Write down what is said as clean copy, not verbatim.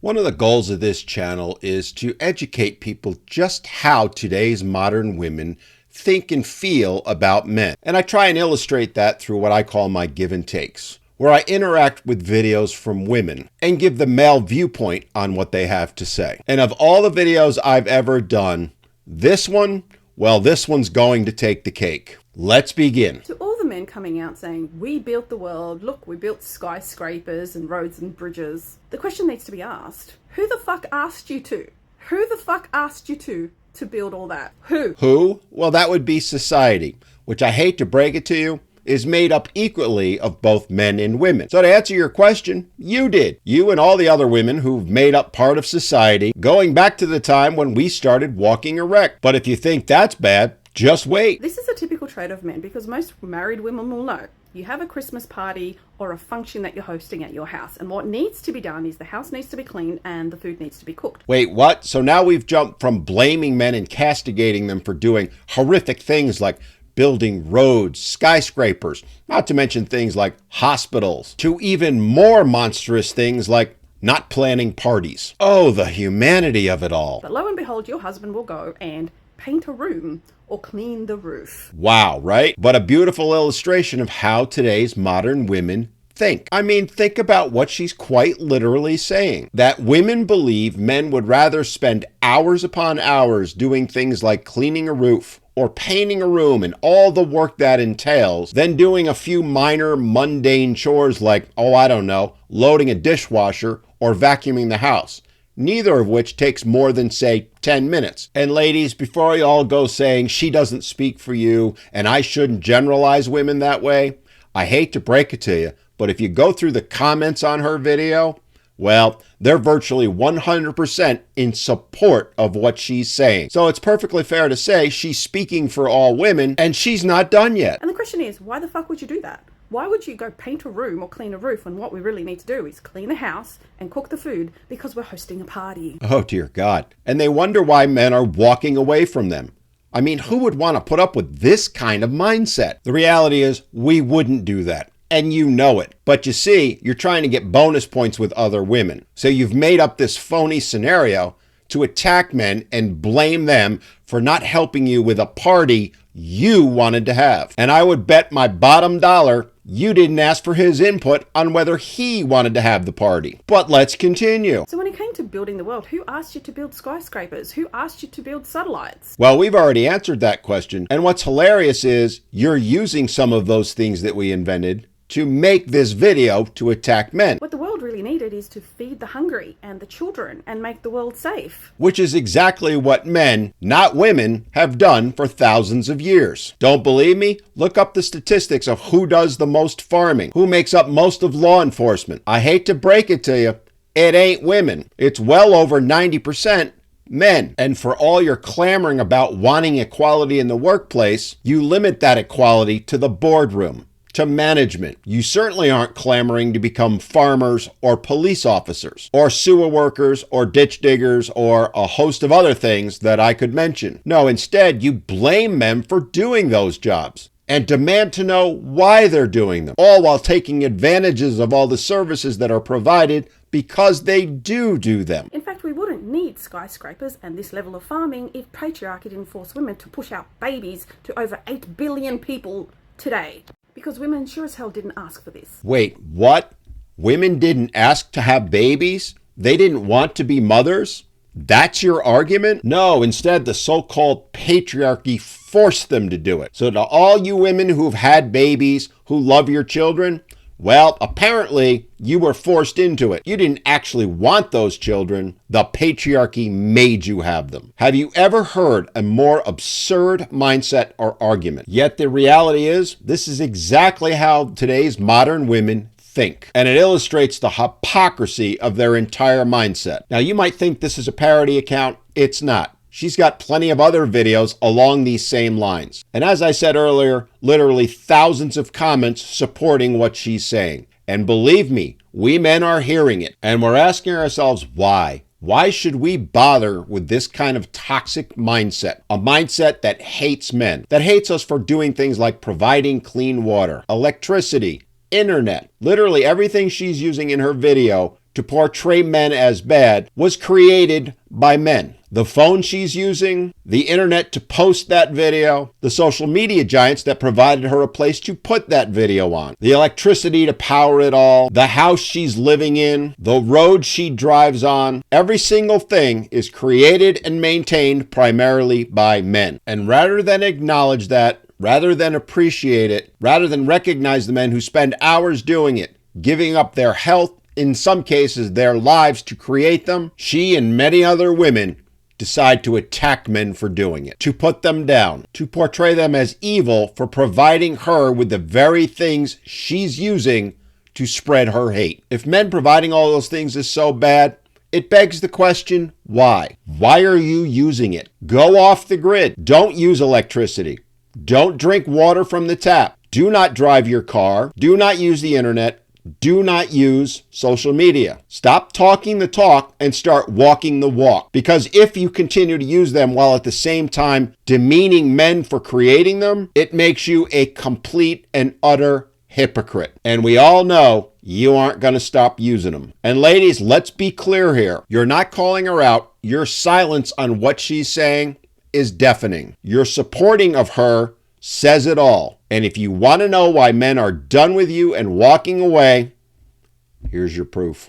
One of the goals of this channel is to educate people just how today's modern women think and feel about men. And I try and illustrate that through what I call my give and takes, where I interact with videos from women and give the male viewpoint on what they have to say. And of all the videos I've ever done, this one's going to take the cake. Let's begin. To all the men coming out saying, we built the world, look, we built skyscrapers and roads and bridges, the question needs to be asked, who the fuck asked you to? Who the fuck asked you to build all that? Who? Well, that would be society, which I hate to break it to you, is made up equally of both men and women. So to answer your question, you did. You and all the other women who've made up part of society, going back to the time when we started walking erect. But if you think that's bad, just wait. This is a typical trait of men because most married women will know. You have a Christmas party or a function that you're hosting at your house, and what needs to be done is the house needs to be cleaned and the food needs to be cooked. Wait, what? So now we've jumped from blaming men and castigating them for doing horrific things like building roads, skyscrapers, not to mention things like hospitals, to even more monstrous things like not planning parties. Oh, the humanity of it all. But lo and behold, your husband will go and paint a room or clean the roof. Wow, right? But a beautiful illustration of how today's modern women think. I mean, think about what she's quite literally saying. That women believe men would rather spend hours upon hours doing things like cleaning a roof or painting a room and all the work that entails than doing a few minor mundane chores like, loading a dishwasher or vacuuming the house. Neither of which takes more than, say, 10 minutes. And ladies, before you all go saying she doesn't speak for you and I shouldn't generalize women that way, I hate to break it to you, but if you go through the comments on her video, well, they're virtually 100% in support of what she's saying. So it's perfectly fair to say she's speaking for all women, and she's not done yet. And the question is, why the fuck would you do that? Why would you go paint a room or clean a roof when what we really need to do is clean the house and cook the food because we're hosting a party? Oh, dear God. And they wonder why men are walking away from them. I mean, who would want to put up with this kind of mindset? The reality is, we wouldn't do that. And you know it. But you see, you're trying to get bonus points with other women. So you've made up this phony scenario to attack men and blame them for not helping you with a party you wanted to have. And I would bet my bottom dollar you didn't ask for his input on whether he wanted to have the party. But let's continue. So when it came to building the world, who asked you to build skyscrapers? Who asked you to build satellites? Well, we've already answered that question. And what's hilarious is you're using some of those things that we invented to make this video to attack men. What the world really needed is to feed the hungry and the children and make the world safe. Which is exactly what men, not women, have done for thousands of years. Don't believe me? Look up the statistics of who does the most farming, who makes up most of law enforcement. I hate to break it to you, it ain't women. It's well over 90% men. And for all your clamoring about wanting equality in the workplace, you limit that equality to the boardroom, to management. You certainly aren't clamoring to become farmers or police officers or sewer workers or ditch diggers or a host of other things that I could mention. No, instead, you blame men for doing those jobs and demand to know why they're doing them, all while taking advantages of all the services that are provided because they do them. In fact, we wouldn't need skyscrapers and this level of farming if patriarchy didn't force women to push out babies to over 8 billion people today. Because women sure as hell didn't ask for this. Wait, what? Women didn't ask to have babies? They didn't want to be mothers? That's your argument? No, instead the so-called patriarchy forced them to do it. So to all you women who've had babies, who love your children, well, apparently you were forced into it. You didn't actually want those children. The patriarchy made you have them. Have you ever heard a more absurd mindset or argument? Yet the reality is, this is exactly how today's modern women think. And it illustrates the hypocrisy of their entire mindset. Now, you might think this is a parody account. It's not. She's got plenty of other videos along these same lines. And as I said earlier, literally thousands of comments supporting what she's saying. And believe me, we men are hearing it. And we're asking ourselves why. Why should we bother with this kind of toxic mindset? A mindset that hates men, that hates us for doing things like providing clean water, electricity, internet, literally everything she's using in her video to portray men as bad was created by men. The phone she's using, the internet to post that video, the social media giants that provided her a place to put that video on, the electricity to power it all, the house she's living in, the road she drives on, every single thing is created and maintained primarily by men. And rather than acknowledge that, rather than appreciate it, rather than recognize the men who spend hours doing it, giving up their health, in some cases their lives to create them, she and many other women decide to attack men for doing it, to put them down, to portray them as evil for providing her with the very things she's using to spread her hate. If men providing all those things is so bad, it begs the question, why? Why are you using it? Go off the grid. Don't use electricity. Don't drink water from the tap. Do not drive your car. Do not use the internet. Do not use social media. Stop talking the talk and start walking the walk. Because if you continue to use them while at the same time demeaning men for creating them, it makes you a complete and utter hypocrite. And we all know you aren't going to stop using them. And ladies, let's be clear here. You're not calling her out. Your silence on what she's saying is deafening. Your supporting of her says it all. And if you want to know why men are done with you and walking away, here's your proof.